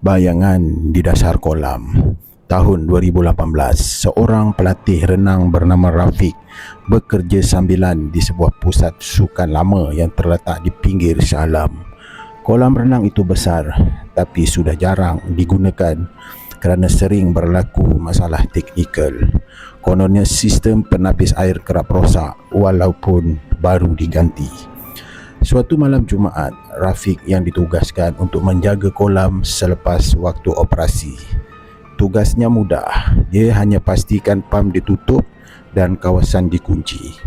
Bayangan di dasar kolam. Tahun 2018, seorang pelatih renang bernama Rafiq bekerja sambilan di sebuah pusat sukan lama yang terletak di pinggir Shah Alam. Kolam renang itu besar, tapi sudah jarang digunakan kerana sering berlaku masalah teknikal. Kononnya sistem penapis air kerap rosak walaupun baru diganti. Suatu malam Jumaat, Rafiq yang ditugaskan untuk menjaga kolam selepas waktu operasi. Tugasnya mudah, dia hanya pastikan pam ditutup dan kawasan dikunci.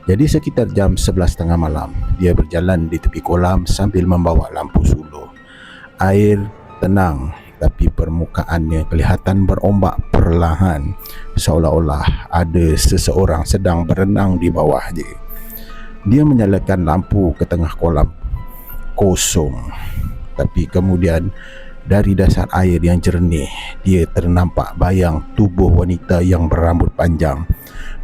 Jadi sekitar jam 11.30 malam, dia berjalan di tepi kolam sambil membawa lampu suluh. Air tenang, tapi permukaannya kelihatan berombak perlahan, seolah-olah ada seseorang sedang berenang di bawah dia. Dia menyalakan lampu ke tengah kolam kosong, tapi kemudian dari dasar air yang jernih, dia ternampak bayang tubuh wanita yang berambut panjang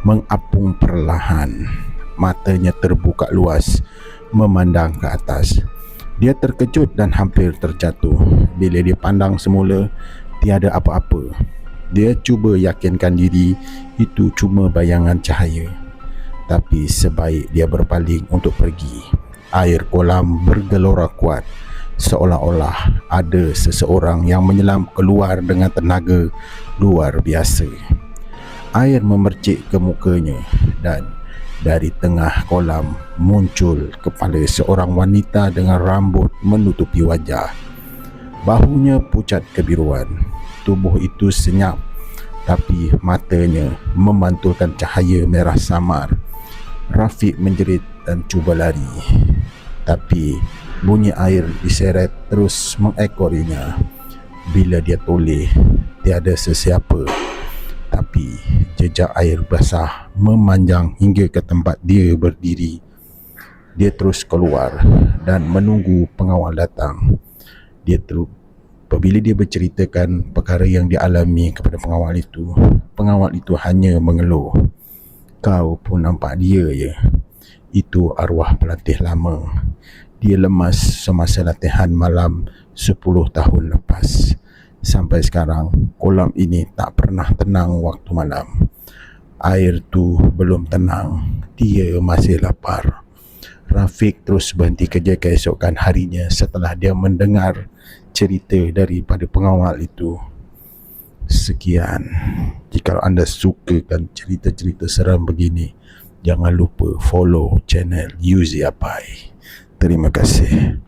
mengapung perlahan. Matanya terbuka luas memandang ke atas. Dia terkejut dan hampir terjatuh. Bila dia pandang semula, tiada apa-apa. Dia cuba yakinkan diri itu cuma bayangan cahaya. Tapi sebaik dia berpaling untuk pergi, air kolam bergelora kuat, seolah-olah ada seseorang yang menyelam keluar dengan tenaga luar biasa. Air memercik ke mukanya dan dari tengah kolam muncul kepala seorang wanita dengan rambut menutupi wajah. Bahunya pucat kebiruan. Tubuh itu senyap, tapi matanya memantulkan cahaya merah samar. Rafiq menjerit dan cuba lari, tapi bunyi air diseret terus mengekorinya. Bila dia toleh, tiada sesiapa, tapi jejak air basah memanjang hingga ke tempat dia berdiri. Dia terus keluar dan menunggu pengawal datang. Apabila dia berceritakan perkara yang dialami kepada pengawal itu hanya mengeluh. Kau pun nampak dia ya. Itu arwah pelatih lama. Dia lemas semasa latihan malam 10 tahun lepas. Sampai sekarang, kolam ini tak pernah tenang waktu malam. Air tu belum tenang. Dia masih lapar. Rafiq terus berhenti kerja keesokan harinya setelah dia mendengar cerita daripada pengawal itu. Sekian. Jika anda sukakan cerita-cerita seram begini, jangan lupa follow channel Yuzi Apai. Terima kasih.